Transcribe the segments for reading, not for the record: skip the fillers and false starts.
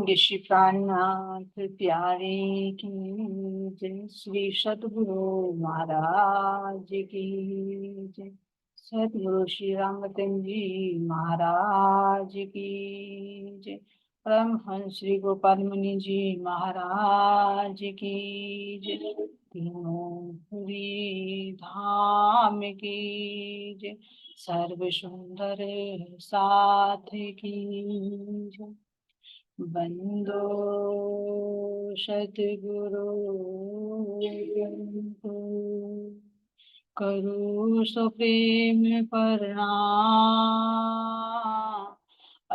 बोलिए श्री प्राणनाथ प्यारे की जय। श्री सतगुरु महाराज की जय। सतगुरु श्री रामचंद्र जी महाराज की जय। परमहंस श्री गोपाल मुनि जी महाराज की जय। तीनों पुरी धाम की जय। सर्व सुंदर साथ की जय। बंदो सतगुरु करो सो प्रेम प्रणाम।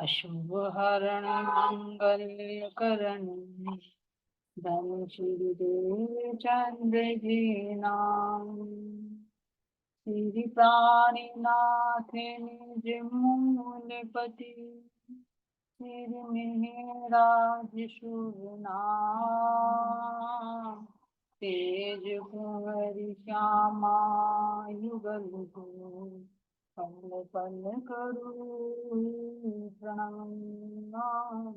अशुभ हरण मंगल करण धन श्री देव चंद्र जी नाम। श्री प्राणीनाथ निज मूलपति राज शुभ नाम। तेज कुंवर श्यामा युगल को पल पल करू प्रणाम।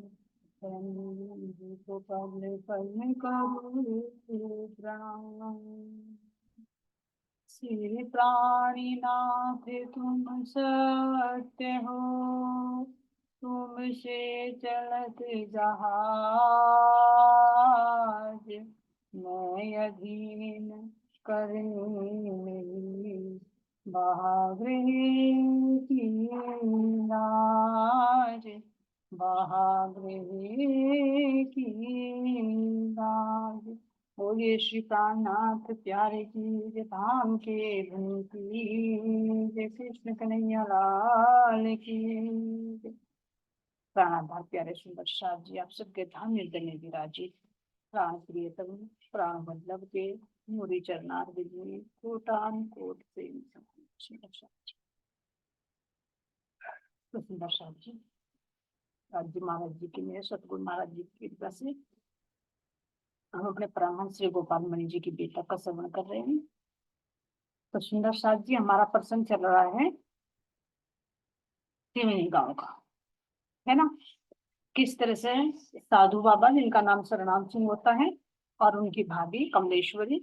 को पल पल करू प्रणाम। श्री प्राणीनाथ तुम सत्य हो, तुमसे चलत जहाज। मैं अधीन करने में बहाग्रह की नाज। बहाग्रह की नाज। बोलिए श्री प्राणनाथ प्यारे की जय। धाम के धन की जय। कृष्ण कन्हैया लाल की जय। प्राणाधार प्यारे सुंदर साथ जी आप सबके धाम निर्दय में विराजित प्राण प्रियतम प्राण वल्लभ के मुरी चरणार विजय कोटान कोट से सुंदर साथ जी राज्य महाराज जी की मेरे सतगुरु महाराज जी की कृपा से हम अपने परमहंस श्री गोपाल मणि जी की बेटा का श्रवण कर रहे हैं। तो सुंदर साथ जी हमारा प्रसंग चल रहा है त्रिवेणी गांव का, है ना। किस तरह से साधु बाबा जिनका नाम सरनाम सिंह होता है और उनकी भाभी कमलेश्वरी,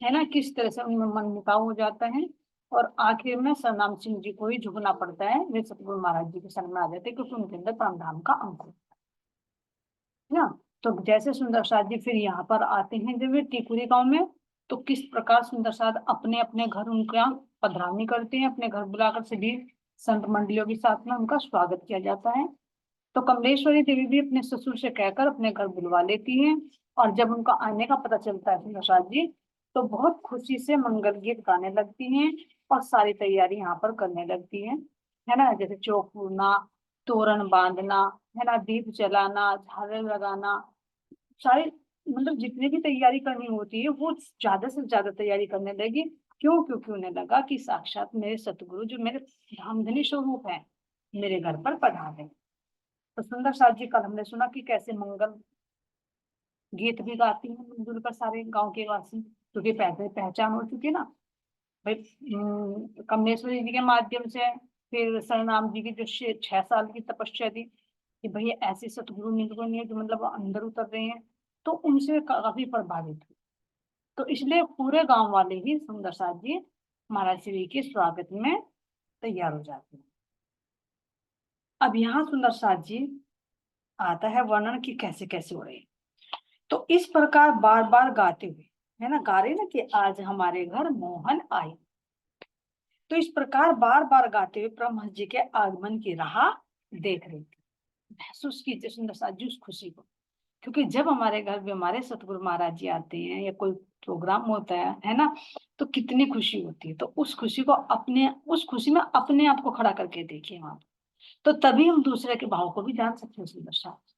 है ना, किस तरह से उनमें मनमुटाव हो जाता है और आखिर में सरनाम सिंह जी को ही झुकना पड़ता है। वे सतगुरु महाराज जी के शरण में आ जाते हैं क्योंकि उनके अंदर परमधाम का अंक है ना। तो जैसे सुंदर साथ जी फिर यहाँ पर आते हैं जब वे टिकुरी गांव में, तो किस प्रकार सुंदर साथ अपने अपने घर उनका पधरावनी करते हैं। अपने घर बुलाकर सभी संत मंडलियों के साथ में उनका स्वागत किया जाता है। तो कमलेश्वरी देवी भी अपने ससुर से कहकर अपने घर बुलवा लेती हैं और जब उनका आने का पता चलता है सुंदर जी तो बहुत खुशी से मंगल गीत गाने लगती हैं और सारी तैयारी यहाँ पर करने लगती हैं, है ना। जैसे चौक पूरना, तोरण बांधना, है ना, दीप जलाना, झालर लगाना, सारी मतलब जितनी भी तैयारी करनी होती है वो ज्यादा से ज्यादा तैयारी करने लगी। क्यों? क्योंकि उन्हें लगा कि साक्षात मेरे सतगुरु जो मेरे धामधनी स्वरूप है मेरे घर पर पधारे। तो सुंदर साथ जी कल हमने सुना कि कैसे मंगल गीत भी गाती हैं मिलजुल कर सारे गांव के वासी, क्योंकि पहले पहचान हो चुकी ना भाई। कमलेश्वरी जी के माध्यम से फिर सरनाम जी की जो 6 साल की तपस्या थी कि भाई ऐसे सतगुरु मिल गए हैं जो मतलब अंदर उतर रहे हैं, तो उनसे काफी प्रभावित हुई। तो इसलिए पूरे गांव वाले ही सुंदर साथ जी महाराज श्री के स्वागत में तैयार हो जाते हैं। अब यहाँ सुंदर साथ जी आता है वर्णन की कैसे कैसे हो रहे हैं। तो इस प्रकार बार बार गाते हुए, है ना, गा रहे ना कि आज हमारे घर मोहन आए। तो इस प्रकार बार बार गाते हुए परमहंस जी के आगमन की राह देख रही थी। महसूस कीजिए सुंदर साथ जी उस खुशी को, क्योंकि जब हमारे घर में हमारे सतगुरु महाराज जी आते हैं या कोई प्रोग्राम होता है ना, तो कितनी खुशी होती है। तो उस खुशी को उस खुशी में अपने आप को खड़ा करके देखिए वहां, तो तभी हम दूसरे के भाव को भी जान सकते हैं सुंदर साथ,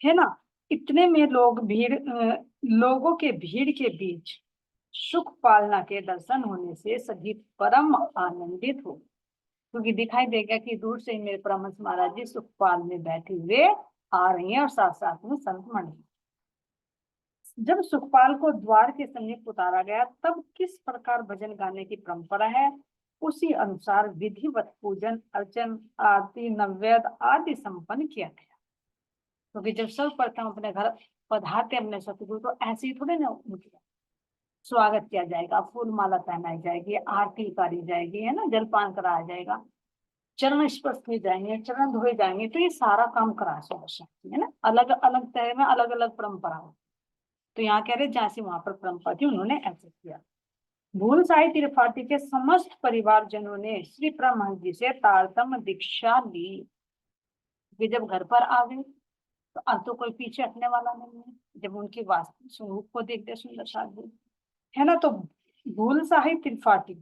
है ना। इतने में लोगों के भीड़ के बीच सुख पालना के दर्शन होने से सभी परम आनंदित हो, क्योंकि दिखाई देगा कि दूर से मेरे परमहंस महाराज जी सुखपाल में बैठे हुए आ रही हैं और साथ साथ में संत मंडली। जब सुखपाल को द्वार के समीप उतारा गया तब किस प्रकार भजन गाने की परंपरा है उसी अनुसार विधिवत पूजन अर्चन आरती नैवेद्य आदि संपन्न किया गया। क्योंकि जब सर्वप्रथम अपने घर पधारते अपने सतगुरु तो ऐसे ही थोड़े ना उनका स्वागत किया जाएगा, फूल माला पहनाई जाएगी, आरती उतारी जाएगी, है ना, जलपान कराया जाएगा, चरण स्पर्श किए जाएंगे, चरण धोए जाएंगे। तो ये सारा काम करा है ना, अलग अलग तरह में अलग अलग परंपरा हो। तो यहाँ कह रहे जैसे वहां पर परंपरा थी उन्होंने ऐसे किया। भूल साई त्रिपाठी के समस्त परिवारजनों ने श्री ब्रह्महंस जी से तारतम्य दीक्षा ली। वे जब घर पर आ गए तो अब तो कोई पीछे हटने वाला नहीं है। जब उनके वास्तविक स्वरूप को देखते सुंदर साधु, है ना, तो भूल साई त्रिपाठी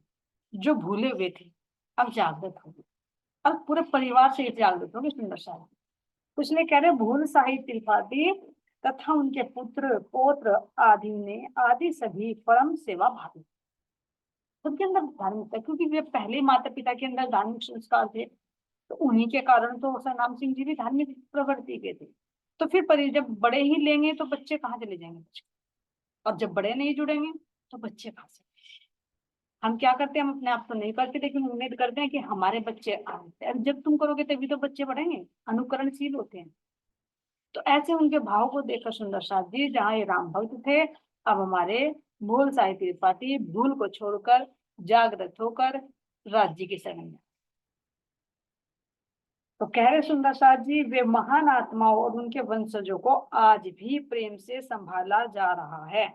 जो भूले हुए थे अब जागृत हो गए। अब पूरे परिवार से जागृत हो गए सुंदर साधु। तो इसलिए कह रहे भूल साई त्रिपाठी तथा उनके पुत्र पौत्र आदि ने आदि सभी परम सेवा भावी। सबके अंदर धार्मिकता, क्योंकि वे पहले माता पिता के अंदर धार्मिक संस्कार थे, तो उन्हीं के कारण तो सतनाम सिंह जी भी धार्मिक प्रवृत्ति के थे। तो फिर जब बड़े ही लेंगे तो बच्चे कहाँ चले जाएंगे बच्चे, और जब बड़े नहीं जुड़ेंगे तो बच्चे कहाँ से। हम क्या करते हैं, हम अपने आप तो नहीं करते लेकिन उम्मीद करते हैं कि हमारे बच्चे आए, जब तुम करोगे तभी तो बच्चे बढ़ेंगे, अनुकरणशील होते हैं। तो ऐसे उनके भाव को देखकर सुंदर साथ जी, जहाँ ये राम भक्त थे, अब हमारे भूल साई त्रिपाठी भूल को छोड़कर जागृत होकर राज्य की शरण में। तो कह रहे सुंदर साथ जी, वे महान आत्माओं और उनके वंशजों को आज भी प्रेम से संभाला जा रहा है।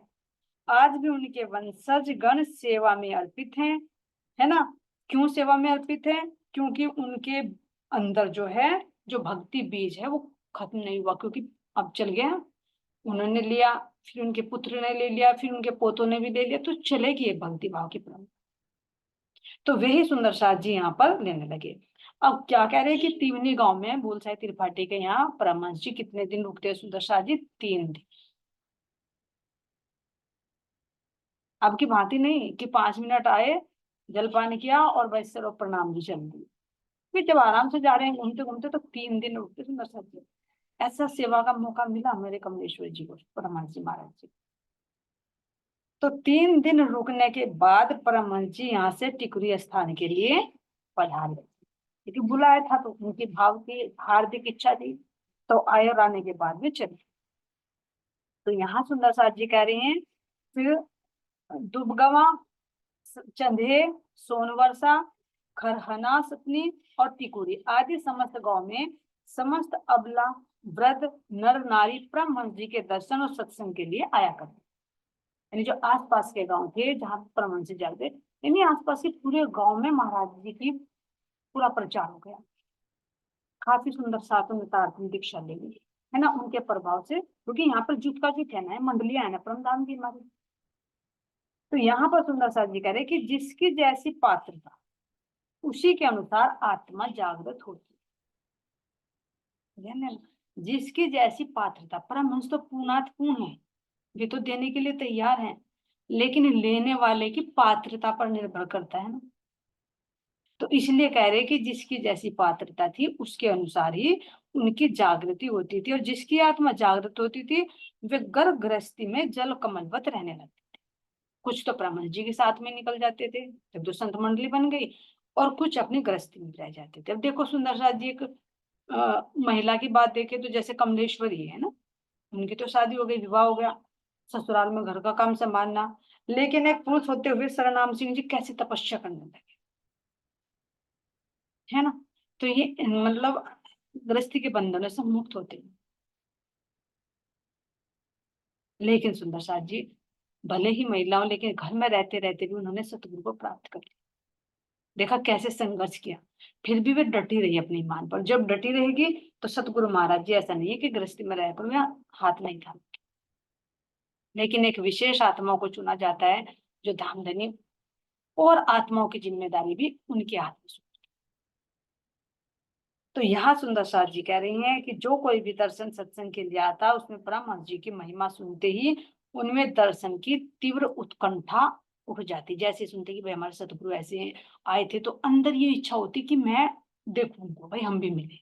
आज भी उनके वंशज गण सेवा में अर्पित हैं, है ना। क्यों सेवा में अर्पित है? क्योंकि उनके अंदर जो है, जो भक्ति बीज है वो खत्म नहीं हुआ, क्योंकि अब चल गया, उन्होंने लिया, फिर उनके पुत्र ने ले लिया, फिर उनके पोतों ने भी ले लिया, तो चलेगी एक भक्ति भाव की परंपरा। तो वही सुंदर साथ जी यहाँ पर लेने लगे। अब क्या कह रहे हैं कि तिवनी गांव में भूल साई त्रिपाठी के यहाँ परमहंस जी कितने दिन रुकते हैं सुंदर साथ जी? 3 दिन। अब की भांति नहीं कि 5 मिनट आए, जलपान किया और बस सरो प्रणाम जी चल दिए। फिर जब आराम से जा रहे हैं घूमते घूमते तो 3 दिन रुकते सुंदर साथ जी। ऐसा सेवा का मौका मिला मेरे कमलेश्वर जी को, परमहंस जी महाराज जी। तो 3 दिन रुकने के बाद परमहंस जी यहाँ से टिकुरी स्थान के लिए पधारे, क्योंकि बुलाया था तो उनकी भाव की हार्दिक इच्छा थी। तो आए और आने के बाद में चले। तो यहाँ सुंदर साथ जी कह रहे हैं, फिर दुबगवा, चंदे, सोनवर्षा, खरहना सतनी और तिकुरी आदि समस्त गांव में समस्त अबला वृद्ध नर नारी परमहंस जी के दर्शन और सत्संग के लिए आया करते। यानी जो आसपास के गांव थे जहाँ परमहंस जी जाते, यानी आसपास के पूरे गांव में महाराज जी की पूरा प्रचार हो गया। काफी सुंदर साधु ने तारतम्य दीक्षा ले ली, है ना, उनके प्रभाव से, क्योंकि यहाँ पर जुट का जुट है ना, मंडलियां है ना परमधाम की हमारी। तो यहाँ पर सुंदर साथ जी कह रहे कि जिसकी जैसी पात्रता उसी के अनुसार आत्मा जागृत होती है। जिसकी जैसी पात्रता, परमहंस तो पूर्णात पूर्ण है, वे तो देने के लिए तैयार हैं, लेकिन लेने वाले की पात्रता पर निर्भर करता है ना। तो इसलिए कह रहे कि जिसकी जैसी पात्रता थी उसके अनुसार ही उनकी जागृति होती थी, और जिसकी आत्मा जागृत होती थी वे गर्भ गृहस्थी में जल कमलवत रहने लगते थे। कुछ तो ब्रह्मण जी के साथ में निकल जाते थे जब तो संत मंडली बन गई, और कुछ अपनी गृहस्थी में रह जाते थे। अब देखो सुंदर साथ जी, एक महिला की बात देखे तो जैसे कमलेश्वरी है ना, उनकी तो शादी हो गई, विवाह हो गया, ससुराल में घर का काम संभालना, लेकिन एक पुरुष होते हुए सरनाम सिंह जी कैसी तपस्या करने लगे, है ना। तो ये मतलब गृहस्थी के बंधनों से मुक्त होते हैं। लेकिन सुंदर साथ जी भले ही महिलाओं, लेकिन घर में रहते रहते भी उन्होंने सतगुरु को प्राप्त कर लिया। देखा कैसे संघर्ष किया, फिर भी वे डटी रही अपनी ईमान पर। जब डटी रहेगी तो सतगुरु महाराज जी ऐसा नहीं है कि गृहस्थी में रहकर मैं हाथ नहीं था, लेकिन एक विशेष आत्माओं को चुना जाता है जो धामधनी, और आत्माओं की जिम्मेदारी भी उनके हाथ में। तो यहाँ सुंदर साथ जी कह रही हैं कि जो कोई भी दर्शन सत्संग के लिए आता है उसमें परमहंस जी की महिमा सुनते ही उनमें दर्शन की तीव्र उत्कंठा उठ जाती। जैसे सुनते कि भाई हमारे सतगुरु ऐसे आए थे, तो अंदर ये इच्छा होती कि मैं देखूं उनको, भाई हम भी मिले,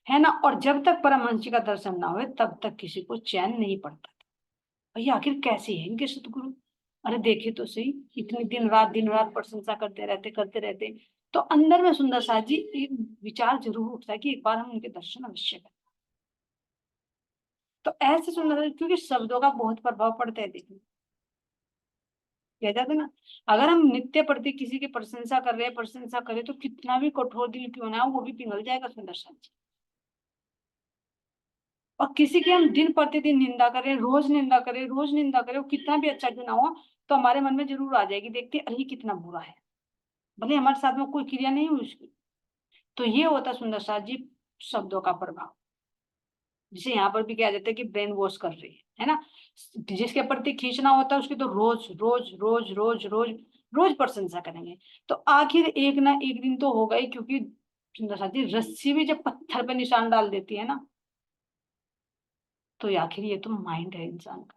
है ना। और जब तक परमहंस जी का दर्शन ना हुए तब तक किसी को चैन नहीं पड़ता। भैया आखिर कैसे है इनके सतगुरु, अरे देखे तो सही, इतनी दिन रात प्रशंसा करते रहते। तो अंदर में सुंदर साथ जी एक विचार जरूर उठता है कि एक बार हम उनके दर्शन अवश्य करें। तो ऐसे सुंदर, क्योंकि शब्दों का बहुत प्रभाव पड़ता है। देखिए कह जाते ना, अगर हम नित्य प्रति किसी की प्रशंसा करें तो कितना भी कठोर दिल क्यों ना हो, वो भी पिघल जाएगा सुंदर सा। और किसी की हम दिन प्रतिदिन निंदा करें, रोज निंदा करें, वो कितना भी अच्छा क्यों ना हो, तो हमारे मन में जरूर आ जाएगी, देखते अरे कितना बुरा है, भले हमारे साथ में कोई क्रिया नहीं हुई उसकी। तो ये होता है सुंदर सा जी शब्दों का प्रभाव, जिसे यहाँ पर भी कहा जाता है कि ब्रेन वॉश कर रही है ना। जिसके प्रति खींचना होता है उसकी तो रोज रोज रोज रोज रोज रोज प्रशंसा करेंगे, तो आखिर एक ना एक दिन तो होगा ही। क्योंकि सुंदर सा जी रस्सी भी जब पत्थर पे निशान डाल देती है ना, तो आखिर ये तो माइंड है इंसान का।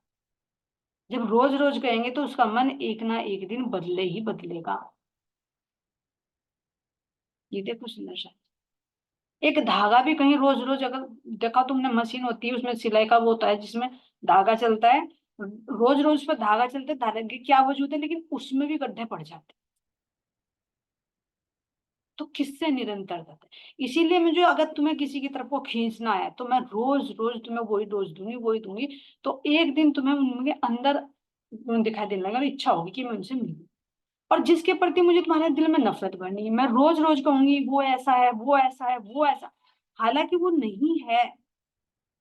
जब रोज रोज कहेंगे तो उसका मन एक ना एक दिन बदले ही बदलेगा। ये देखो सुंदर सा, एक धागा भी कहीं रोज रोज अगर देखा तुमने, मशीन होती है उसमें सिलाई का वो होता है जिसमें धागा चलता है, रोज रोज पर धागा चलते, धागे की क्या वजूद है, लेकिन उसमें भी गड्ढे पड़ जाते हैं। तो किससे निरंतर करते हैं? इसीलिए मुझे अगर तुम्हें किसी की तरफ को खींचना है तो मैं रोज रोज तुम्हें वही डोज दूंगी, वही दूंगी। तो एक दिन तुम्हें उनके अंदर दिखाई देने लगा, इच्छा होगी कि मैं उनसे मिलूं। और जिसके प्रति मुझे तुम्हारे दिल में नफरत भरनी है, मैं रोज रोज कहूंगी वो ऐसा है, वो ऐसा है, वो ऐसा, हालांकि वो नहीं है,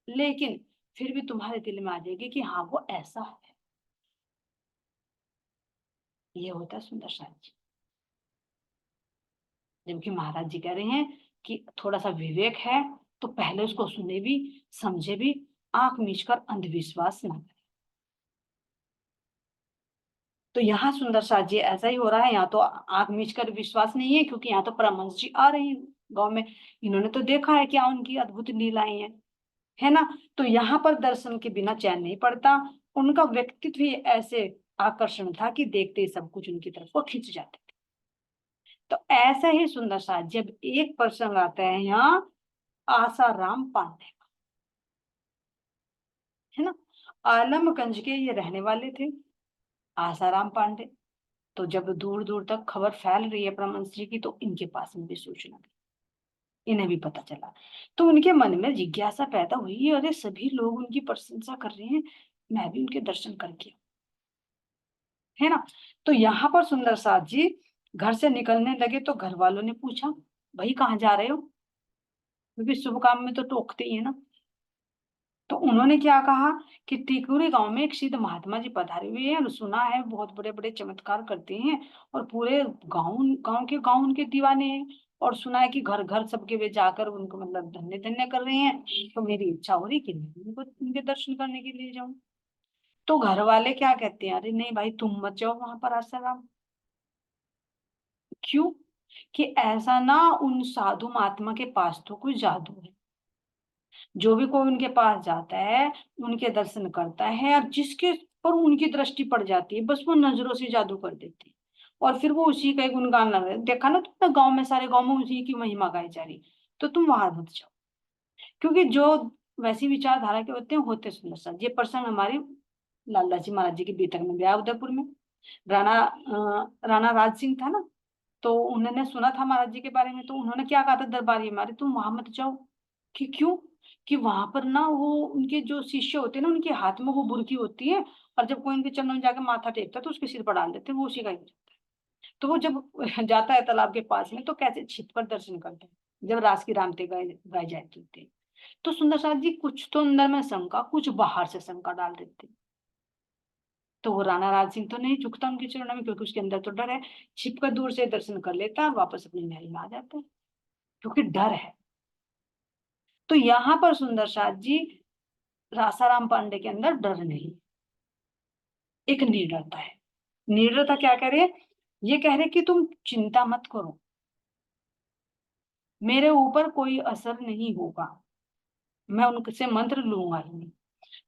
लेकिन फिर भी तुम्हारे दिल में आ जाएगी कि हाँ वो ऐसा है। ये होता है सुंदर साज। जबकि महाराज जी कह रहे हैं कि थोड़ा सा विवेक है तो पहले उसको सुने भी, समझे भी, आंख मीच कर अंधविश्वास ना करे। तो यहाँ सुंदर साज जी ऐसा ही हो रहा है, यहाँ तो आंख मीच कर विश्वास नहीं है, क्योंकि यहाँ तो परमहंस जी आ रहे हैं गांव में, इन्होंने तो देखा है क्या उनकी अद्भुत लीलाएं हैं, है ना। तो यहाँ पर दर्शन के बिना चैन नहीं पड़ता। उनका व्यक्तित्व ही ऐसे आकर्षण था कि देखते ही सब कुछ उनकी तरफ को खिंच जाते थे। तो ऐसा ही सुंदर सा जब एक प्रसंग आता है यहाँ आसाराम पांडे, है ना, आलमगंज के ये रहने वाले थे आसाराम पांडे। तो जब दूर दूर तक खबर फैल रही है परमहंस जी की, तो इनके पास में भी सूचना गई, इन्हें भी पता चला। तो उनके मन में जिज्ञासा पैदा हुई, अरे सभी लोग उनकी प्रशंसा कर रहे हैं, मैं भी उनके दर्शन करके, है ना। तो यहाँ पर सुंदर साथ जी घर से निकलने लगे तो घर वालों ने पूछा, भाई कहाँ जा रहे हो, क्योंकि शुभ काम में तो टोकते ही है ना। तो उन्होंने क्या कहा कि टिकुरी गांव में एक सिद्ध महात्मा जी पधारे हुए हैं, और सुना है बहुत बड़े बड़े चमत्कार करते हैं, और पूरे गांव गांव उनके दीवाने हैं, और सुना है कि घर घर सबके वे जाकर उनको मतलब धन्य धन्य कर रहे हैं। तो मेरी इच्छा हो रही कि मैं भी उनको उनके दर्शन करने के लिए जाऊं। तो घर वाले क्या कहते हैं, अरे नहीं भाई तुम मत जाओ वहां पर आसाराम। क्यों? कि ऐसा ना उन साधु महात्मा के पास तो कोई जादू है, जो भी कोई उनके पास जाता है, उनके दर्शन करता है, और जिसके पर उनकी दृष्टि पड़ जाती है बस वो नजरों से जादू कर देते हैं, और फिर वो उसी का ही गुणगान लगा, देखा ना तुमने गांव में, सारे गांव में उसी की महिमा गाई जा रही। तो तुम वहां मत जाओ, क्योंकि जो वैसी विचारधारा के होते हैं होते सुंदर सा। ये प्रसंग हमारे लाला जी महाराज जी के बीतक में गया उदयपुर में। राणा राज सिंह था ना, तो उन्होंने सुना था महाराज जी के बारे में, तो उन्होंने क्या कहा था दरबारी हमारे, तुम वहां मत जाओ। कि क्यों? कि वहां पर ना वो उनके जो शिष्य होते हैं ना, उनके हाथ में वो बुरकी होती है, और जब कोई उनके चरणों में जाके माथा टेकता है तो उसके सिर पर डाल देते हैं, वो उसी का ही हो जाता है। तो वो जब जाता है तालाब के पास में तो कैसे छिप कर दर्शन करते हैं, जब रास की रामते गाए गाए जाते थे। तो सुंदर साथ जी कुछ तो अंदर में शंका, कुछ बाहर से शंका डाल देते। तो वो राणा राज सिंह तो नहीं झुकता उनके चरणों में, क्योंकि उसके अंदर तो डर है, छिप कर दूर से दर्शन कर लेता है और वापस अपने महल में आ जाता है, क्योंकि डर है। तो यहाँ पर सुंदर साथ जी रासाराम पांडे के अंदर डर नहीं, एक निडरता है। निडरता क्या कह रहे हैं, ये कह रहे कि तुम चिंता मत करो, मेरे ऊपर कोई असर नहीं होगा, मैं उनसे मंत्र लूंगा ही नहीं।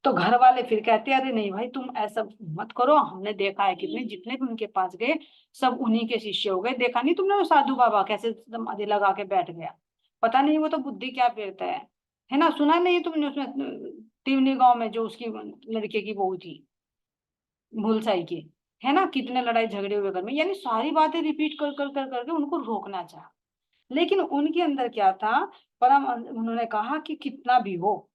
तो घर वाले फिर कहते हैं, अरे नहीं भाई तुम ऐसा मत करो, हमने देखा है कितने जितने भी उनके पास गए सब उन्हीं के शिष्य हो गए, देखा नहीं तुमने वो साधु बाबा कैसे समाधि लगा के बैठ गया, पता नहीं वो तो बुद्धि क्या फेरता है ना। सुना नहीं तुमने उसमें तिवनी गांव में जो उसकी लड़के की बहू थी भूलसाई की, है ना, कितने लड़ाई झगड़े हुए घर में, यानी सारी बातें रिपीट कर कर कर करके उनको रोकना चाहा। लेकिन उनके अंदर क्या था, परम उन्होंने कहा कि कितना भी हो,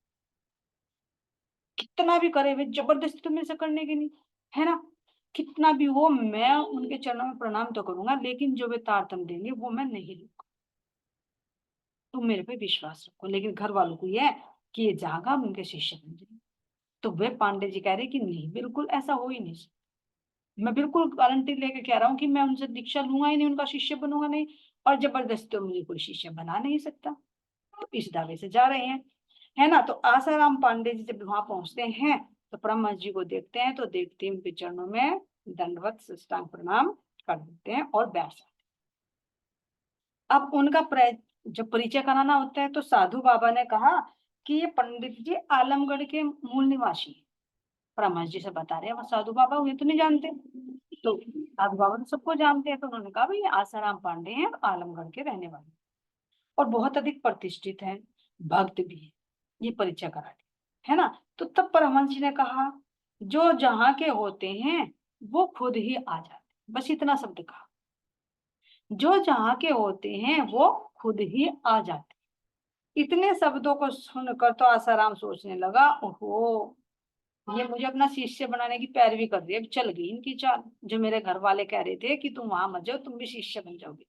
कितना भी करे वे, जबरदस्ती तो मेरे से करने की नहीं, है ना। कितना भी हो, मैं उनके चरणों में प्रणाम तो करूंगा, लेकिन जो वे तारतम देंगे वो मैं नहीं लूंगा। तुम मेरे पे विश्वास रखो। लेकिन घर वालों को ये है कि ये जागा अब उनके शिष्य बन जाए। तो वे पांडे जी कह रहे कि नहीं, बिल्कुल ऐसा हो ही नहीं सकता। मैं बिल्कुल गारंटी लेके कह रहा हूँ कि मैं उनसे दीक्षा लूंगा ही नहीं, उनका शिष्य बनूंगा नहीं, और जबरदस्ती तो मुझे कोई शिष्य बना नहीं सकता। तो इस दावे से जा रहे हैं, है ना। तो आसाराम पांडे जी जब वहां पहुंचते हैं तो ब्रह्महंस जी को देखते हैं, तो देखते ही उनके चरणों में दंडवत साष्टांग प्रणाम कर देते हैं और बैठ जाते हैं। अब उनका जब परिचय कराना होता है तो साधु बाबा ने कहा कि ये पंडित जी आलमगढ़ के मूल निवासी हैं। ब्रह्महंस जी से बता रहे हैं, वो साधु बाबा हुए तो नहीं जानते। तो साधु बाबा तो सबको जानते हैं, तो उन्होंने कहा भाई ये आसाराम पांडे हैं, आलमगढ़ के रहने वाले और बहुत अधिक प्रतिष्ठित हैं, भक्त भी है, ये परिचय करा दिया, है ना। तो तब परमहंस जी ने कहा जो जहां के होते हैं वो खुद ही आ जाते, बस इतना शब्द कहा। जो जहां के होते हैं वो खुद ही आ जाते। इतने शब्दों को सुनकर तो आसाराम सोचने लगा, ओहो, ये मुझे अपना शिष्य बनाने की पैरवी कर रही है। अब चल गई इनकी चाल। जो मेरे घर वाले कह रहे थे कि तुम वहां मत जाओ, तुम भी शिष्य बन जाओगे,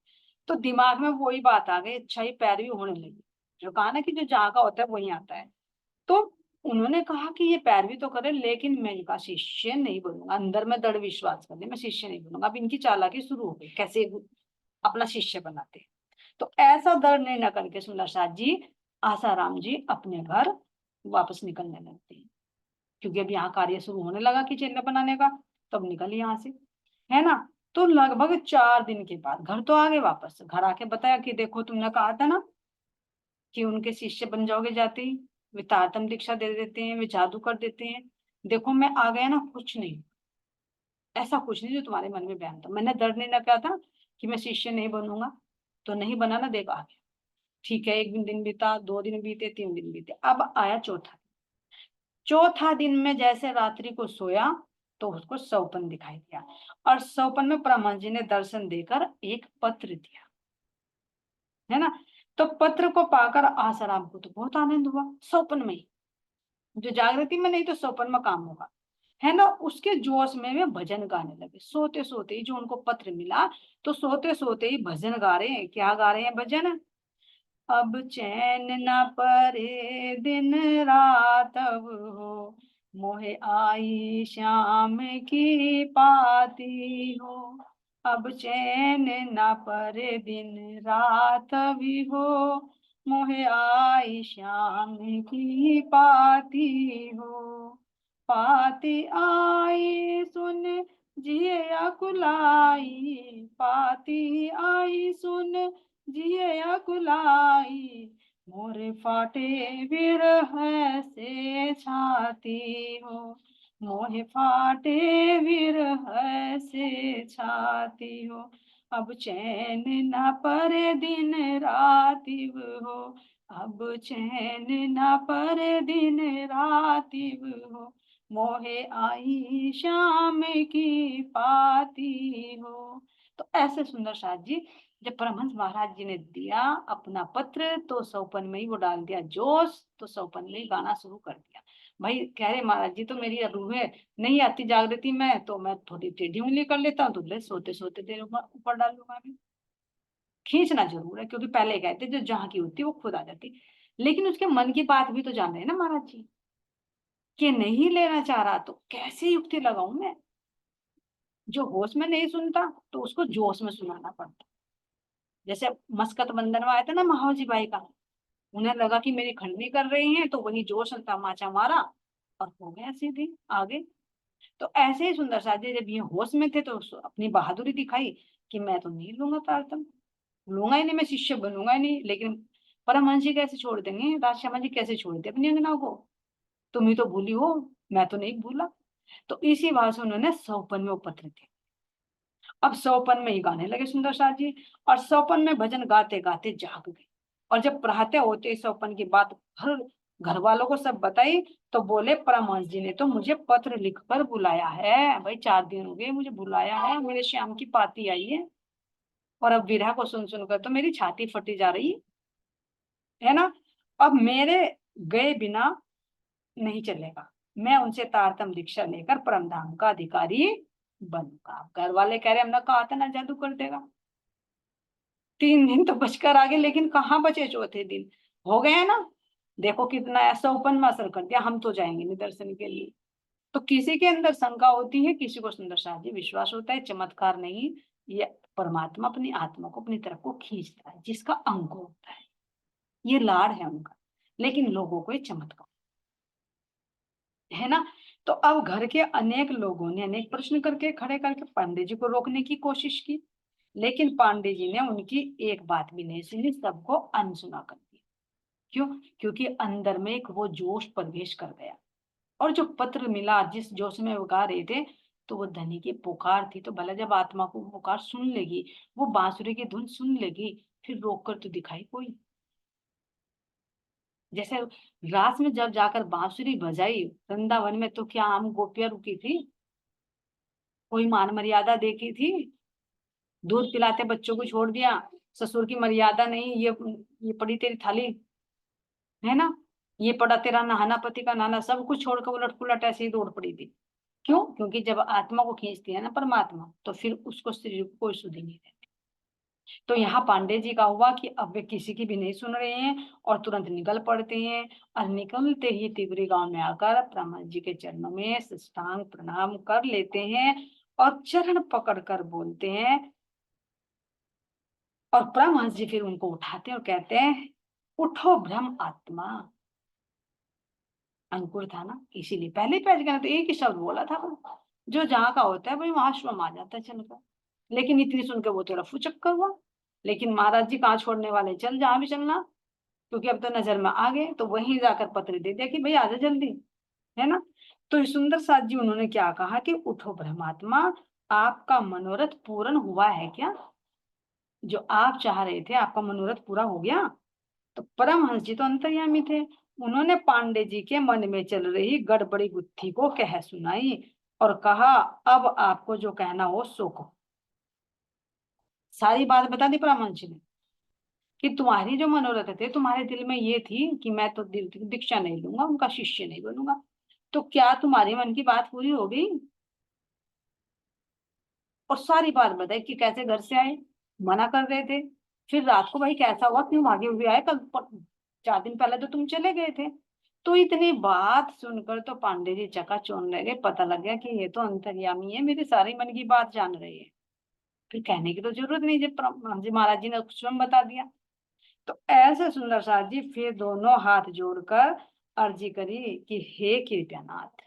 तो दिमाग में वही बात आ गई। अच्छा, ये पैरवी होने लगी। जो कहा ना कि जो जहाँ का होता है वही आता है। तो उन्होंने कहा कि ये पैरवी तो करे, लेकिन मैं इनका शिष्य नहीं बनूंगा। अंदर में दृढ़ विश्वास कर लिया, मैं शिष्य नहीं बनूंगा। अब इनकी चालाकी शुरू हो गई, कैसे अपना शिष्य बनाते। तो ऐसा दृढ़ निर्णय करके सुंदर साथ जी, आसाराम जी अपने घर वापस निकलने लगते हैं, क्योंकि अब यहाँ कार्य शुरू होने लगा कि चेला बनाने का। तब निकल यहाँ से, है ना। तो लगभग 4 दिन के बाद घर तो आ गए वापस। घर आके बताया कि देखो तुमने कहा था ना कि उनके शिष्य बन जाओगे जाते ही, वे तारतम दीक्षा दे देते हैं, वे जादू कर देते हैं। देखो मैं आ गया ना, कुछ नहीं, ऐसा कुछ नहीं जो तुम्हारे मन में बयान था। मैंने दृढ़ निर्णय किया था कि मैं शिष्य नहीं बनूंगा, तो नहीं बना ना, देखो आ गया। ठीक है, एक दिन बीता, 2 दिन बीते, 3 दिन बीते, अब आया चौथा। चौथा दिन में जैसे रात्रि को सोया तो उसको सौपन दिखाई दिया, और सौपन में परमहंस जी ने दर्शन देकर एक पत्र दिया, है ना। तो पत्र को पाकर आसाराम को तो बहुत आनंद हुआ। सौपन में ही, जो जागृति में नहीं तो सौपन में काम होगा, है ना। उसके जोश में वे भजन गाने लगे। सोते सोते ही जो उनको पत्र मिला, तो सोते सोते ही भजन गा रहे हैं। क्या गा रहे हैं भजन? अब चैन न परे दिन रात अब हो, मोहे आई शाम की पाती हो। अब चैन न परे दिन रात भी हो, मोहे आई शाम की पाती हो। पाती आई सुन जिये अकुलाई, पाती आई सुन जिये अकुलाई, मोरे फाटे विरह से छाती हो, मोहे फाटे विरह से छाती हो। अब चैन न परे दिन रातिव हो, अब चैन न परे दिन रातिव हो, मोहे आई शाम की पाती हो। तो ऐसे सुंदर साथ जी, जब परमहंस महाराज जी ने दिया अपना पत्र, तो सौपन में ही वो डाल दिया जोश, तो सौपन में ही गाना शुरू कर दिया। भाई कह रहे महाराज जी, तो मेरी रूह है नहीं आती जागृति में, तो मैं थोड़ी टेढ़ी उंगली कर लेता हूँ, तो ले सोते सोते देर ऊपर डाल लूंगा अभी। खींचना जरूर है, क्योंकि पहले कहते जो जहाँ की होती वो खुद आ जाती। लेकिन उसके मन की बात भी तो जान रहे हैं ना महाराज जी, कि नहीं लेना चाह रहा, तो कैसे युक्ति लगाऊं मैं। जो होश में नहीं सुनता तो उसको जोश में सुनाना पड़ता। जैसे मस्कत बंधन में आया था ना महावजी बाई का, उन्हें लगा कि मेरी खंडनी कर रही हैं, तो वही जोश ने तमाचा मारा और हो गया सीधे आगे। तो ऐसे ही सुंदर साजे जब ये होश में थे तो अपनी बहादुरी दिखाई कि मैं तो नहीं लूंगा तारतम, लूंगा ही नहीं, मैं शिष्य बनूंगा ही नहीं। लेकिन परमहंस जी कैसे छोड़ देंगे, राजश्यामा जी कैसे छोड़ दे अपनी अंगनाओं को? तुम ही तो भूली हो, मैं तो नहीं भूला। तो इसी बात से उन्होंने सौपन में उपत्र थे। अब सौपन में ही गाने लगे सुंदर साथ जी, और सौपन में भजन गाते गाते जाग गए। और जब प्रातः होते सौपन की बात घर वालों को सब बताई, तो बोले परमहंस जी ने तो मुझे पत्र लिखकर बुलाया है। भाई 4 दिन हो गए मुझे बुलाया है, मेरे श्याम की पाती आई है, और अब विरह को सुन सुनकर तो मेरी छाती फटी जा रही है ना। अब मेरे गए बिना नहीं चलेगा, मैं उनसे तारतम दीक्षा लेकर परमधाम का अधिकारी बनूंगा। घर वाले कह रहे हमने कहा था ना जादू कर देगा। 3 दिन तो बचकर आ गए, लेकिन कहाँ बचे चौथे दिन, हो गए ना। देखो कितना ऐसा ओपन में असर कर दिया, हम तो जाएंगे नहीं दर्शन के लिए। तो किसी के अंदर शंका होती है, किसी को सुंदर शाह जी विश्वास होता है, चमत्कार नहीं, ये परमात्मा अपनी आत्मा को अपनी तरफ को खींचता है, जिसका अंग होता है, ये लाड़ है उनका। लेकिन लोगों को ये चमत्कार है ना। तो अब घर के अनेक लोगों ने अनेक प्रश्न करके खड़े करके पांडे जी को रोकने की कोशिश की, लेकिन पांडे जी ने उनकी एक बात भी नहीं सुनी, सबको अनसुना कर दिया। क्यों? क्योंकि अंदर में एक वो जोश प्रवेश कर गया। और जो पत्र मिला, जिस जोश में वो गा रहे थे, तो वो धनी की पुकार थी। तो भला जब आत्मा को पुकार सुन लेगी, वो बांसुरी की धुन सुन लेगी, फिर रोक कर तो दिखाई कोई। जैसे रास में जब जाकर बांसुरी बजाई वृंदावन में, तो क्या हम गोपियां रुकी थी? कोई मान मर्यादा देखी थी? दूध पिलाते बच्चों को छोड़ दिया, ससुर की मर्यादा नहीं, ये पड़ी तेरी थाली, है ना, ये पड़ा तेरा नहाना, पति का नहाना, सब कुछ छोड़कर उलट पुलट ऐसे ही दौड़ पड़ी थी। क्यों? क्योंकि जब आत्मा को खींचती है ना परमात्मा, तो फिर उसको शरीर को कोई सुधि नहीं रहती। तो यहाँ पांडे जी का हुआ कि अब वे किसी की भी नहीं सुन रहे हैं और तुरंत निकल पड़ते हैं। और निकलते ही तिगरी गांव में आकर ब्रह्मन जी के चरणों में साष्टांग प्रणाम कर लेते हैं और चरण पकड़ कर बोलते हैं। और परमहंस जी फिर उनको उठाते हैं और कहते हैं, उठो ब्रह्म आत्मा। अंकुर था ना, इसीलिए पहले पेज का तो एक ही शब्द बोला था वो, जो जहाँ का होता है भाई वहां श्रम आ जाता है चलकर। लेकिन इतनी सुनकर वो थोड़ा फुचक्कर हुआ। लेकिन महाराज जी कहाँ छोड़ने वाले, चल जहां भी चलना, क्योंकि अब तो नजर में आ गए। तो वहीं जाकर पत्र दे दिया कि भाई आजा जल्दी, है ना। तो सुंदर साथ जी उन्होंने क्या कहा कि उठो ब्रह्मात्मा, आपका मनोरथ पूर्ण हुआ है क्या? जो आप चाह रहे थे, आपका मनोरथ पूरा हो गया? तो परमहंस जी तो अंतर्यामी थे, उन्होंने पांडे जी के मन में चल रही गड़बड़ी बुद्धि को कह सुनाई और कहा, अब आपको जो कहना हो सो कहो। सारी बात बता दी परमहंस जी ने कि तुम्हारी जो मनोरथ थे, तुम्हारे दिल में ये थी कि मैं तो दीक्षा नहीं लूंगा, उनका शिष्य नहीं बनूंगा। तो क्या तुम्हारे मन की बात पूरी हो गई? और सारी बात बताई कि कैसे घर से आए, मना कर रहे थे, फिर रात को भाई कैसा हुआ, क्यों भागे हुए आए, 4 दिन पहले तो तुम चले गए थे। तो इतनी बात सुनकर तो पांडे जी चकाचौंध रह गए, पता लग गया कि ये तो अंतर्यामी है, मेरे सारी मन की बात जान रहे हैं। फिर कहने की तो जरूरत नहीं, जब जी महाराज जी ने स्वयं बता दिया। तो ऐसे सुंदर साथ जी फिर दोनों हाथ जोड़कर अर्जी करी कि हे कृपयानाथ।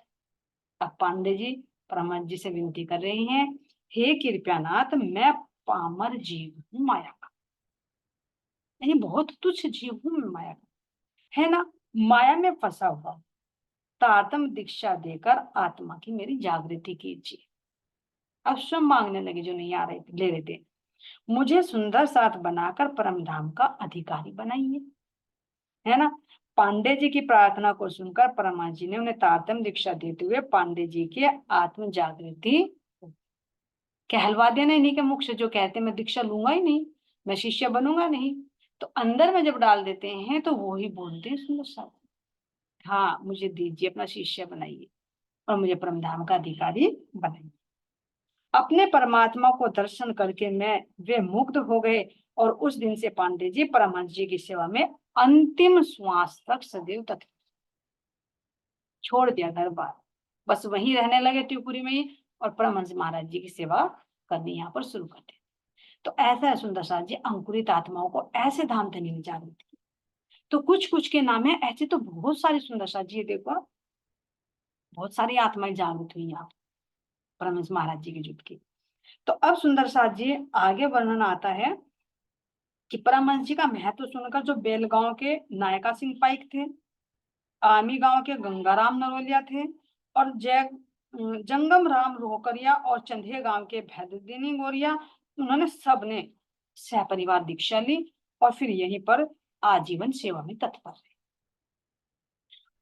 अब पांडे जी परमात्मा जी से विनती कर रहे हैं, हे कृपयानाथ, मैं पामर जीव हूँ माया का, यानी बहुत तुच्छ जीव हूँ मैं माया का, है ना, माया में फंसा हुआ। तारतम दीक्षा देकर आत्मा की मेरी जागृति कीजिए। अब स्वयं मांगने लगे, जो नहीं आ रहे थे, ले रहे थे, मुझे सुंदर साथ बनाकर परम धाम का अधिकारी बनाइए, है ना। पांडे जी की प्रार्थना को सुनकर परमा जी ने उन्हें तारतम दीक्षा देते हुए पांडे जी की आत्म जागृति कहलवा देना, इन्हीं के मुख से, जो कहते मैं दीक्षा लूंगा ही नहीं, मैं शिष्य बनूंगा नहीं, तो अंदर में जब डाल देते हैं तो वो ही बोलते हैं सुंदर साथ, हाँ मुझे दीजिए, अपना शिष्य बनाइए और मुझे परमधाम का अधिकारी बनाइए। अपने परमात्मा को दर्शन करके मैं वे मुग्ध हो गए और उस दिन से पांडे जी परमहंस जी की सेवा में अंतिम श्वास तक सदैव तत्पर, छोड़ दिया घर बार, बस वहीं रहने लगे त्रिपुरी में ही, और परमहंस महाराज जी की सेवा करनी यहाँ पर शुरू कर दी। तो ऐसा है सुंदर साथ जी, अंकुरित आत्माओं को ऐसे धाम धनी में जागृत किया। तो कुछ कुछ के नाम है, ऐसे तो बहुत सारी सुंदर साथ जी, देखो बहुत सारी आत्माएं जागृत हुई यहाँ परमहंस महाराज जी की जुट की। तो अब सुंदर साथ जी आगे वर्णन आता है कि परमहंस जी का महत्व सुनकर जो बेलगांव के नायका सिंह पाइक थे, आमी गांव के गंगाराम नरोलिया थे, और जंगम राम रोकरिया और चंदे गांव के भैदुद्दीनी गोरिया, उन्होंने सबने सहपरिवार दीक्षा ली और फिर यहीं पर आजीवन सेवा में तत्पर रहे।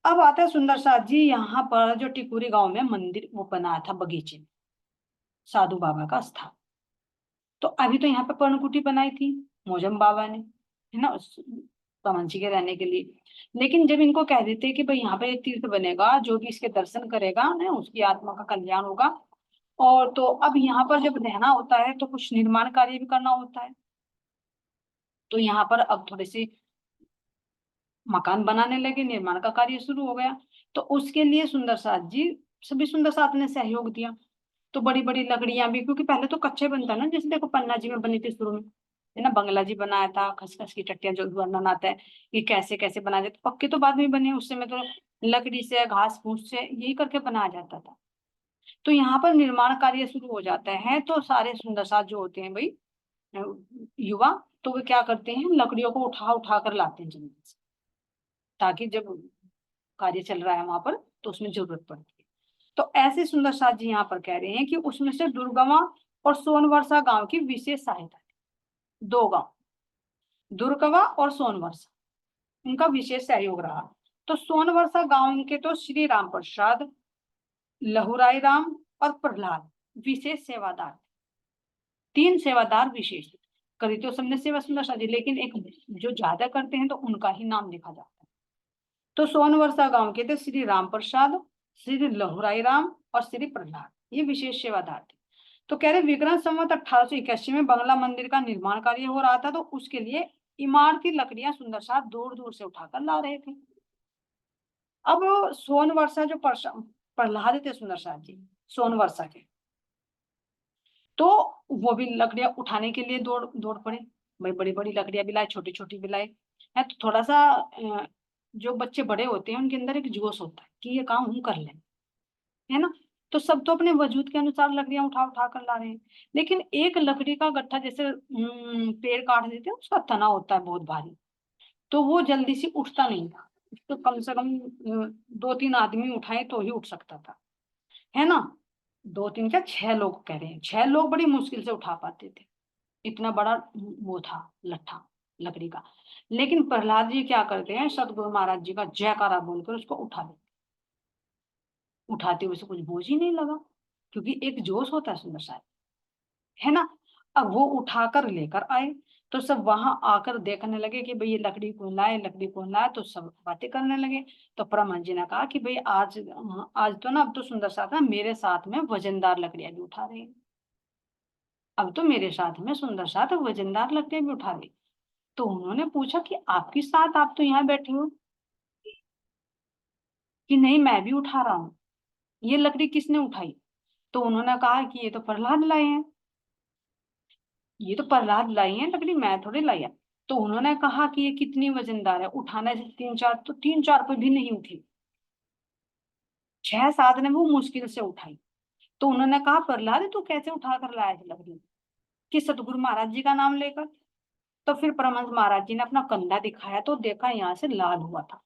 अब आता है सुंदर साथ जी, यहाँ पर जो टिकुरी गांव में मंदिर वो बनाया था बगीचे में, साधु बाबा का स्थान। तो अभी तो यहाँ पे पर्णकुटी बनाई थी मोजम बाबा ने, है ना, रमन जी के रहने के लिए। लेकिन जब इनको कह देते कि भाई यहाँ पे एक तीर्थ बनेगा, जो भी इसके दर्शन करेगा ना उसकी आत्मा का कल्याण होगा। और तो अब यहाँ पर जब रहना होता है तो कुछ निर्माण कार्य भी करना होता है। तो यहाँ पर अब थोड़े से मकान बनाने लगे, निर्माण का कार्य शुरू हो गया। तो उसके लिए सुंदर साथ जी, सभी सुंदर साथ ने सहयोग दिया। तो बड़ी बड़ी लकड़ियां भी, क्योंकि पहले तो कच्चे बनता है ना, जैसे देखो पन्ना जी में बनी थी शुरू में, है ना, बंगला जी बनाया था, खसखस की टट्टियां जो वर्णन आता है कि कैसे कैसे बनाए जाते, पक्के तो बाद में बने, उस समय तो लकड़ी से घास फूस से यही करके बनाया जाता था। तो यहाँ पर निर्माण कार्य शुरू हो जाता है, तो सारे सुंदर साथ जो होते हैं भाई युवा, तो वे क्या करते हैं, लकड़ियों को उठा उठा कर लाते हैं जमीन से, ताकि जब कार्य चल रहा है वहां पर तो उसमें जरूरत पड़ती है। तो ऐसे सुंदर साथ जी यहाँ पर कह रहे हैं कि उसमें से दुर्गवा और सोनवर्षा गांव की विशेष सहायता है। दो गांव, दुर्गवा और सोनवर्षा, उनका विशेष सहयोग रहा। तो सोनवर्षा गांव के तो श्री राम प्रसाद, लहुराई राम और प्रहलाद विशेष सेवादार, तीन सेवादार विशेष। करी तो सबने सेवा सुंदर साथ जी, लेकिन एक जो ज्यादा करते हैं तो उनका ही नाम लिखा जाता है। तो सोनवर्षा गांव के थे श्री राम प्रसाद, श्री लहुराई राम और श्री प्रहलाद, ये विशेष सेवादार थे। तो कह रहे विक्रम संवत 1881 में बंगला मंदिर का निर्माण कार्य हो रहा था, तो उसके लिए इमारती लकड़ियां सुंदर साथ दूर दूर से उठाकर ला रहे थे। अब सोनवर्षा जो प्रहलाद थे सुंदर साथ जी सोनवर्षा के, तो वो भी लकड़ियां उठाने के लिए दौड़ दौड़ पड़े। भाई बड़ी बड़ी लकड़ियां भी लाए, छोटी छोटी भी लाए। है तो थोड़ा सा जो बच्चे बड़े होते हैं उनके अंदर एक जोश होता है कि ये काम हम कर लें, है ना। तो सब तो अपने वजूद के अनुसार लकड़ियां उठा उठा कर ला रहे हैं। लेकिन एक लकड़ी का गट्ठा, जैसे पेड़ काट देते हैं उसका तना होता है बहुत भारी, तो वो जल्दी से उठता नहीं था। तो कम से कम दो तीन आदमी उठाए तो ही उठ सकता था, है ना। दो तीन क्या, छह लोग कह रहे हैं, छह लोग बड़ी मुश्किल से उठा पाते थे, इतना बड़ा वो था लट्ठा लकड़ी का। लेकिन प्रहलाद जी क्या करते हैं, सतगुरु महाराज जी का जयकारा बोलकर उसको उठा देते। उठाते हुए से कुछ बोझ ही नहीं लगा, क्योंकि एक जोश होता है सुंदर साहब, है ना। अब वो उठाकर लेकर आए, तो सब वहां आकर देखने लगे कि भाई ये लकड़ी कौन लाए, लकड़ी कौन लाए, तो सब बातें करने लगे। तो परमहंस जी ने कहा कि भाई आज आज तो ना, अब तो सुंदर साथ ना मेरे साथ में वजनदार लकड़ियां भी उठा रहे हैं। अब तो मेरे साथ में सुंदर साथ वजनदार लकड़ियां भी उठा रहे। तो उन्होंने पूछा कि आपके साथ, आप तो यहाँ बैठे हो, कि नहीं मैं भी उठा रहा हूँ। ये लकड़ी किसने उठाई? तो उन्होंने कहा कि ये तो प्रहलाद लाए हैं, ये तो प्रहलाद लाई है लकड़ी, मैं थोड़ी लाई है। तो उन्होंने कहा कि ये कितनी वजनदार है, उठाने से तीन चार, तो तीन चार पे भी नहीं उठी, छह सात ने वो मुश्किल से उठाई। तो उन्होंने कहा प्रहलाद तू कैसे उठा कर लाया है लकड़ी? कि सतगुरु महाराज जी का नाम लेकर। तो फिर परमहंस महाराज जी ने अपना कंधा दिखाया, तो देखा यहाँ से लाल हुआ था,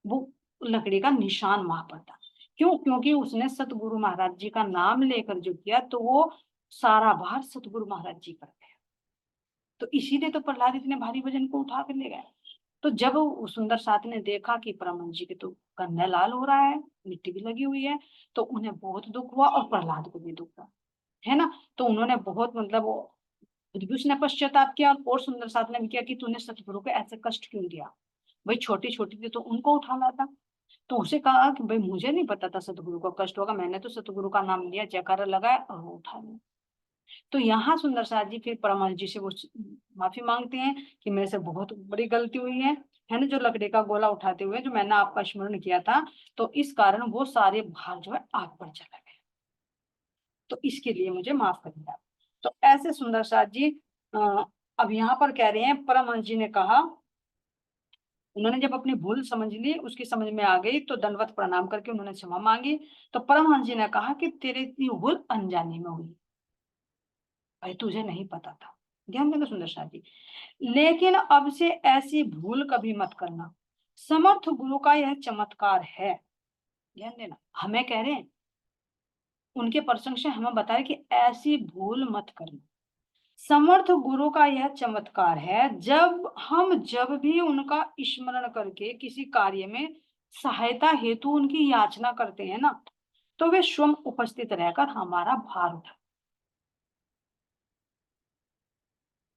वो लकड़ी का निशान वहां पर था। क्यों? क्योंकि उसने सतगुरु महाराज जी का नाम लेकर जो किया, तो वो सारा भार सतगुरु महाराज जी पर गया। तो इसीलिए तो प्रहलाद इतने भारी वजन को उठा कर ले गए। तो जब उस सुंदर साथ ने देखा कि परमहंस जी के तो कंधा लाल हो रहा है, मिट्टी भी लगी हुई है, तो उन्हें बहुत दुख हुआ और प्रहलाद को भी दुख हुआ, है ना। तो उन्होंने बहुत, मतलब वो खुद भी उसने पश्चाताप किया, और सुंदर साथ ने भी किया कि तूने सतगुरु को ऐसे कष्ट क्यों दिया, भाई छोटी छोटी थी तो उनको उठाना था। तो उसे कहा कि भाई मुझे नहीं पता था सतगुरु को कष्ट होगा, मैंने तो सतगुरु का नाम लिया, जयकारा लगाया और वो उठा लिया। तो यहाँ सुंदर साथ जी फिर परमात्मा जी से वो माफी मांगते हैं कि मेरे से बहुत बड़ी गलती हुई है ना, जो लकड़ी का गोला उठाते हुए जो मैंने आपका स्मरण किया था, तो इस कारण वो सारे भार जो है आग पर चला गए, तो इसके लिए मुझे माफ कर दिया। तो ऐसे सुंदर साथ जी अब यहाँ पर कह रहे हैं, परमहंस जी ने कहा, उन्होंने जब अपनी भूल समझ ली, उसकी समझ में आ गई, तो दंडवत प्रणाम करके उन्होंने क्षमा मांगी। तो परमहंस जी ने कहा कि तेरी इतनी भूल अनजाने में हुई, भाई तुझे नहीं पता था, ध्यान देना सुंदर शाह जी, लेकिन अब से ऐसी भूल कभी मत करना, समर्थ गुरु का यह चमत्कार है। ध्यान देना, हमें कह रहे हैं, उनके प्रसंग से हमें बताया कि ऐसी भूल मत करना, समर्थ गुरु का यह चमत्कार है, जब भी उनका स्मरण करके किसी कार्य में सहायता हेतु उनकी याचना करते हैं ना, तो वे स्वयं उपस्थित रहकर हमारा भार उठा,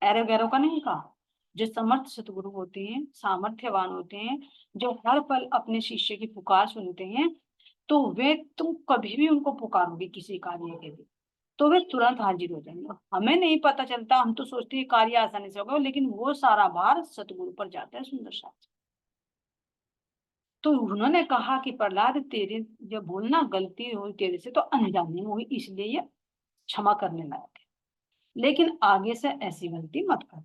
ऐरो गैरो का नहीं कहा, जो समर्थ सतगुरु होते हैं, सामर्थ्यवान होते हैं, जो हर पल अपने शिष्य की पुकार सुनते हैं, तो वे, तुम कभी भी उनको पुकारोगे किसी कार्य के लिए तो वे तुरंत हाजिर हो जाएंगे। हमें नहीं पता चलता, हम तो सोचते हैं कार्य आसानी से होगा, लेकिन वो सारा भार सतगुरु पर जाता है। सुंदर सा, तो उन्होंने कहा कि प्रहलाद, तेरे जब बोलना गलती हुई तेरे से तो अनजाने में हुई, इसलिए ये क्षमा करने लायक है, लेकिन आगे से ऐसी गलती मत कर।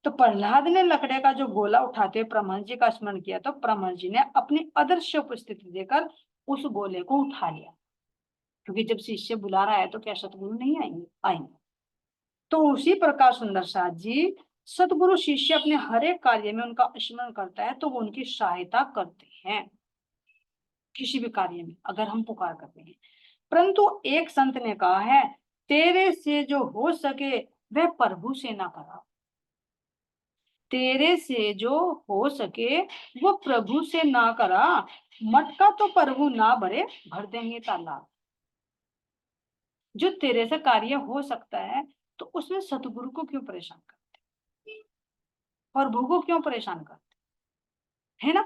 तो प्रहलाद ने लकड़े का जो गोला उठाते हुए ब्रह्मा जी का स्मरण किया, तो ब्रह्मा जी ने अपनी अदृश्य उपस्थिति देकर उस गोले को उठा लिया, क्योंकि जब शिष्य बुला रहा है तो क्या सतगुरु नहीं आएंगे? आएंगे। तो उसी प्रकार सुंदर साथ जी, सतगुरु शिष्य अपने हर एक कार्य में उनका स्मरण करता है तो वो उनकी सहायता करते हैं, किसी भी कार्य में अगर हम पुकार करते हैं। परंतु एक संत ने कहा है, तेरे से जो हो सके वह प्रभु से ना करा, तेरे से जो हो सके वो प्रभु से ना करा, मटका तो प्रभु ना भरे भर देंगे तालाब। जो तेरे से कार्य हो सकता है तो उसमें सतगुरु को क्यों परेशान करते, प्रभु को क्यों परेशान करते, है ना?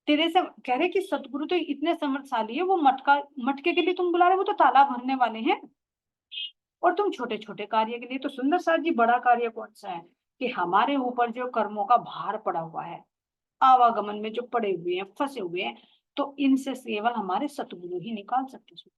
तेरे से कह रहे कि सतगुरु तो इतने समर्थशाली है, वो मटके के लिए तुम बुला रहे, वो तो तालाब भरने वाले हैं, और तुम छोटे छोटे कार्य के लिए। तो सुंदर साथ जी, बड़ा कार्य कौन सा है कि हमारे ऊपर जो कर्मों का भार पड़ा हुआ है, आवागमन में जो पड़े हुए हैं, फंसे हुए हैं, तो इनसे केवल हमारे सतगुरु ही निकाल सकते हैं।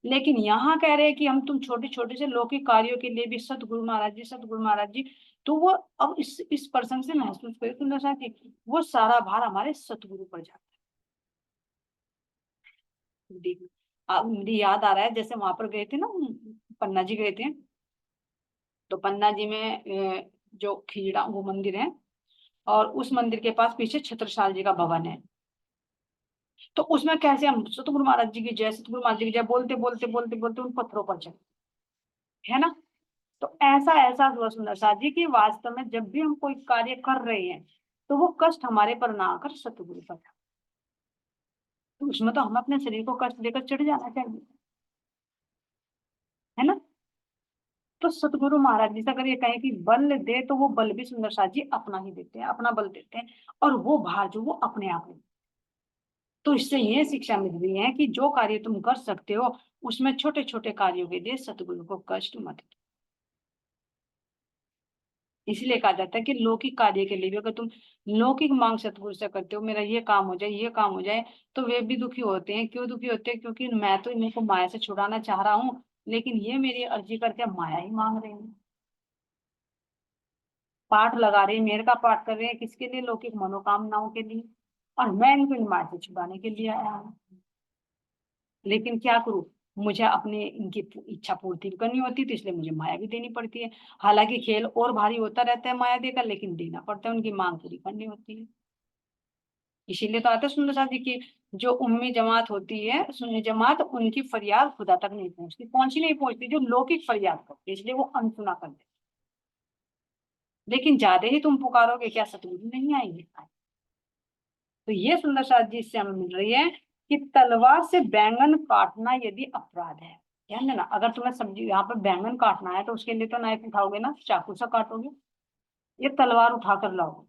लेकिन यहाँ कह रहे हैं कि हम तुम छोटे छोटे से लौकिक कार्यों के लिए भी सतगुरु महाराज जी, सतगुरु महाराज जी। तो वो अब इस प्रसंग से महसूस करे सुंदर साथ जी, वो सारा भार हमारे सतगुरु पर जाता है। देखो, मुझे याद आ रहा है, जैसे वहां पर गए थे ना, पन्ना जी गए थे, तो पन्ना जी में जो खीरा वो मंदिर है, और उस मंदिर के पास पीछे छत्रसाल जी का भवन है। तो उसमें कैसे हम सतगुरु महाराज जी की जय, सतगुरु महाराज जी की जय बोलते बोलते बोलते बोलते उन पत्थरों पर चले, है ना? तो ऐसा एहसास हुआ सुंदर साथ जी की वास्तव में जब भी हम कोई कार्य कर रहे हैं तो वो कष्ट हमारे पर ना आकर सतगुरु पर जाए। तो उसमें तो हम अपने शरीर को कष्ट देकर चढ़ जाना चाहिए, है ना? तो सतगुरु महाराज जी से अगर ये कहें कि बल दे, तो वो बल भी सुंदर साथ जी अपना ही देते हैं, अपना बल देते हैं, और वो भार जो वो अपने आप में। तो इससे ये शिक्षा मिल रही है कि जो कार्य तुम कर सकते हो उसमें छोटे छोटे कार्यों के लिए सतगुरु को कष्ट मत दो। इसलिए कहा जाता है कि लौकिक कार्य के लिए भी अगर तुम लौकिक मांग सतगुरु से करते हो, मेरा ये काम हो जाए, ये काम हो जाए, तो वे भी दुखी होते हैं। क्यों दुखी होते हैं? क्योंकि मैं तो इनको माया से छुड़ाना चाह रहा हूँ, लेकिन ये मेरी अर्जी करके माया ही मांग रहे हैं। पाठ लगा रहे हैं, मेरे का पाठ कर रहे हैं, किसके लिए? लौकिक मनोकामनाओं के लिए, और मैं इनको इन माया से छुड़ाने के लिए आया हूँ। लेकिन क्या करूं, मुझे अपने इनकी इच्छा पूर्ति भी करनी होती है, तो इसलिए मुझे माया भी देनी पड़ती है। हालांकि खेल और भारी होता रहता है माया देकर, लेकिन देना पड़ता है, उनकी मांग पूरी करनी होती है। इसीलिए तो आता है सुंदर साथ जी की, जो उम्मी जमात होती है, सुन्नी जमात, उनकी फरियाद खुदा तक नहीं पहुंचती, पहुंची नहीं पहुंचती जो लौकिक फरियाद करते हैं, इसलिए वो अनसुना कर देते। लेकिन ज्यादा ही तुम पुकारोगे, क्या सतगुरु नहीं आएंगे? तो ये सुंदर साथ जी इससे हमें मिल रही है कि तलवार से बैंगन काटना यदि अपराध है, ध्यान देना, अगर तुम्हें सब्जी यहाँ पर बैंगन काटना है तो उसके लिए तो नाइफ उठाओगे ना, चाकू से काटोगे, ये तलवार उठाकर लाओगे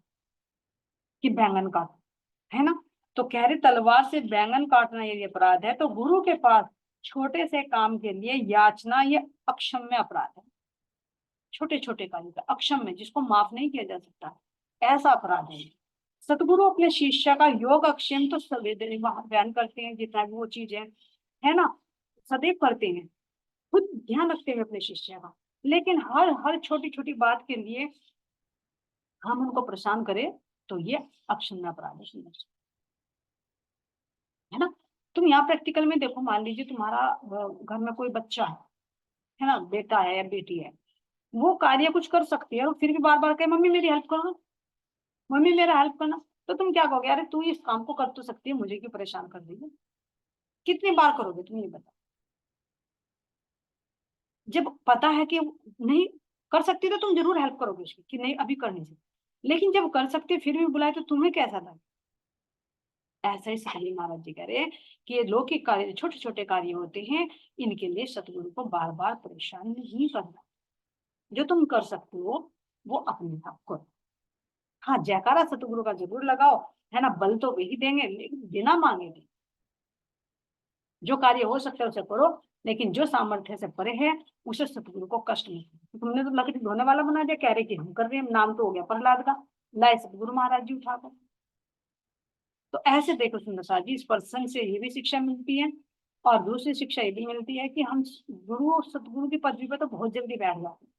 कि बैंगन काटो, है ना? तो कह रहे तलवार से बैंगन काटना यदि अपराध है, तो गुरु के पास छोटे से काम के लिए याचना ये अक्षम्य अपराध है। छोटे छोटे कार्य का अक्षम्य, जिसको माफ नहीं किया जा सकता, ऐसा अपराध है। सतगुरु अपने शिष्य का योग अक्षेम तो सदैव बयान करते हैं, जितना भी वो चीज है ना, सदैव करते हैं, खुद ध्यान रखते हुए अपने शिष्य का। लेकिन हर हर छोटी छोटी बात के लिए हम उनको परेशान करें, तो ये अक्षम्य अपराध है ना? तुम यहाँ प्रैक्टिकल में देखो, मान लीजिए तुम्हारा घर में कोई बच्चा है ना, बेटा है या बेटी है, वो कार्य कुछ कर सकती है और फिर भी बार बार कहे मम्मी मेरी हेल्प करो, मम्मी मेरा हेल्प करना, तो तुम क्या कहोगे? अरे तू इस काम को कर तो सकती है, मुझे क्यों परेशान कर रही है? कितनी बार करोगे तुम, ये बताओ? जब पता है कि नहीं कर सकती तो तुम जरूर हेल्प करोगे उसकी, कि नहीं अभी कर नहीं सकती। लेकिन जब कर सकते फिर भी बुलाए तो तुम्हें कैसा था? ऐसा ही सही महाराज जी कह रहे हैं कि ये लौकिक कार्य, छोटे छोटे कार्य होते हैं, इनके लिए सतगुरु को बार बार परेशान नहीं करना। जो तुम कर सकते हो वो अपने आप को। हाँ, जयकारा सतगुरु का जरूर लगाओ, है ना, बल तो वही देंगे लेकिन बिना मांगे नहीं। जो कार्य हो सकता है उसे करो, लेकिन जो सामर्थ्य से परे है उसे सतगुरु को कष्ट नहीं। तुमने तो लकड़ी धोने वाला बना दिया, कह रहे कि हम कर रहे हैं, नाम तो हो गया प्रहलाद का, लाए सतगुरु महाराज जी उठाकर। तो ऐसे देखो सुंदर साथ जी, इस प्रसंग से ये भी शिक्षा मिलती है, और दूसरी शिक्षा ये भी मिलती है कि हम गुरु और सतगुरु की पदवी पर तो बहुत जल्दी बैठ जाते हैं।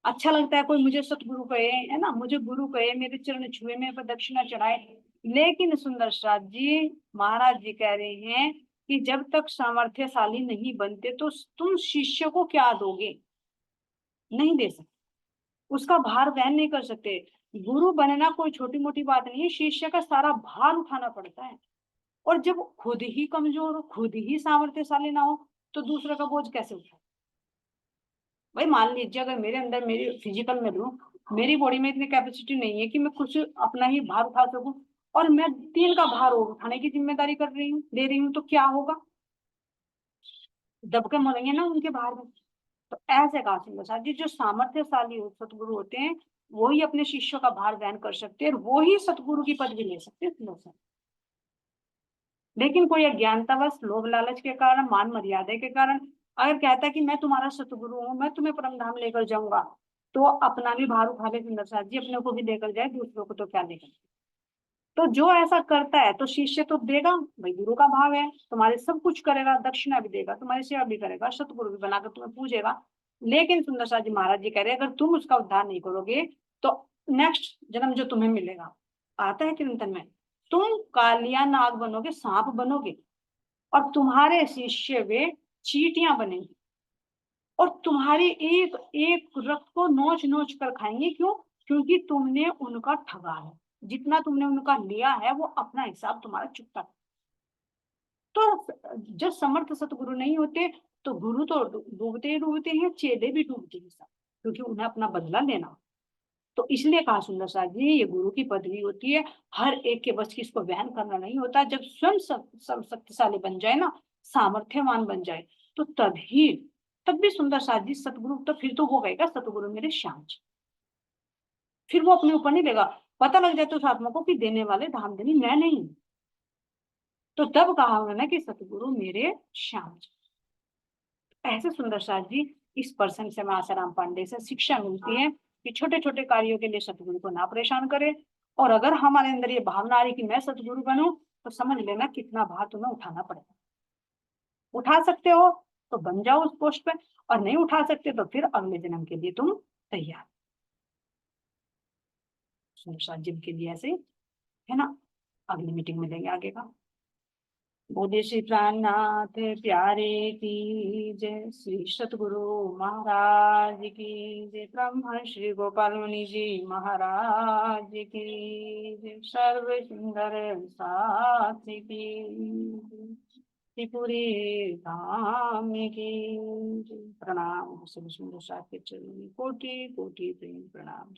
अच्छा लगता है कोई मुझे सतगुरु कहे, है ना, मुझे गुरु कहे, मेरे चरण छुए, मेरे पर दक्षिणा चढ़ाए, लेकिन सुंदर साथ जी महाराज जी कह रहे हैं कि जब तक सामर्थ्यशाली नहीं बनते तो तुम शिष्य को क्या दोगे, नहीं दे सकते, उसका भार वहन नहीं कर सकते। गुरु बनना कोई छोटी मोटी बात नहीं है, शिष्य का सारा भार उठाना पड़ता है। और जब खुद ही कमजोर हो, खुद ही सामर्थ्यशाली ना हो, तो दूसरे का बोझ कैसे उठाए। भाई मान लीजिए अगर मेरे अंदर, मेरी फिजिकल में लूं, मेरी बॉडी में इतनी कैपेसिटी नहीं है कि मैं कुछ अपना ही भार उठा सकूं, और मैं 3 का भार उठाने की जिम्मेदारी कर रही हूँ, ले रही हूँ, तो क्या होगा, दबके मरेंगे ना उनके भार में। तो ऐसे कहा सिंह प्रसाद जी, जो सामर्थ्यशाली सतगुरु होते हैं वो ही अपने शिष्यों का भार वहन कर सकते हैं, और वो ही सतगुरु की पदवी ले सकते हैं। लेकिन कोई अज्ञानतावश, लोभ लालच के कारण, मान मर्यादा के कारण अगर कहता है कि मैं तुम्हारा सतगुरु हूँ, मैं तुम्हें परम धाम लेकर जाऊंगा, तो अपना भी भार उठा ले सुंदर साथ जी, अपने को भी लेकर जाए, दूसरों को तो क्या लेकर। तो जो ऐसा करता है तो शिष्य तो देगा, भाई गुरु का भाव है, तुम्हारे सब कुछ करेगा, दक्षिणा भी देगा, तुम्हारी सेवा भी करेगा, सतगुरु भी बनाकर तुम्हें पूजेगा। लेकिन सुंदर साथ जी महाराज जी कह रहे हैं, अगर तुम उसका उद्धार नहीं करोगे तो नेक्स्ट जन्म जो तुम्हें मिलेगा, आता है चिंतन में, तुम कालिया नाग बनोगे, सांप बनोगे, और तुम्हारे शिष्य वे चींटियां बनेंगी, और तुम्हारी एक एक रक्त को नोच नोच कर खाएंगे। क्यों? क्योंकि तुमने उनका ठगा है, जितना तुमने उनका लिया है वो अपना हिसाब तुम्हारा चुकता है। तो जब समर्थ सतगुरु नहीं होते तो गुरु तो डूबते ही डूबते हैं, चेले भी डूबते हैं सब, क्योंकि उन्हें अपना बदला लेना। तो इसलिए कहा सुंदर साथ जी, ये गुरु की पदवी होती है, हर एक के बस की इसको वहन करना नहीं होता। जब स्वयं सब शक्तिशाली बन जाए ना, सामर्थ्यवान बन जाए, तो तभी, तब भी सुंदर साथ जी सतगुरु, तो फिर तो वो कहेगा सतगुरु मेरे श्याम जी, फिर वो अपने ऊपर नहीं लेगा। पता लग जाए तो उस आत्मा को कि देने वाले धाम देनी मैं नहीं, तो तब कहा उन्होंने कि सतगुरु मेरे श्याम जी। ऐसे सुंदर साथ जी इस पर्सन से, मैं आसाराम पांडे से शिक्षा मिलती है कि छोटे छोटे कार्यों के लिए सतगुरु को ना परेशान करे। और अगर हमारे अंदर ये भावना आ रही कि मैं सतगुरु बनूं, तो समझ लेना कितना भार तुम्हें उठाना पड़ेगा। उठा सकते हो तो बन जाओ उस पोस्ट पे, और नहीं उठा सकते तो फिर अगले जन्म के लिए तुम तैयार। जिम के लिए ऐसे, है ना, अगली मीटिंग में लेंगे आगे का। बोले श्री प्राणनाथ प्यारे की जय, श्री सतगुरु महाराज की जय, ब्रह्म श्री गोपाल मुनि जी महाराज की जय, सर्व सुंदर साथी की जय, त्रिपुरी धाम की जय। प्रणाम। सब सुंदर साथी, चलिए कोटि कोटि प्रेम प्रणाम।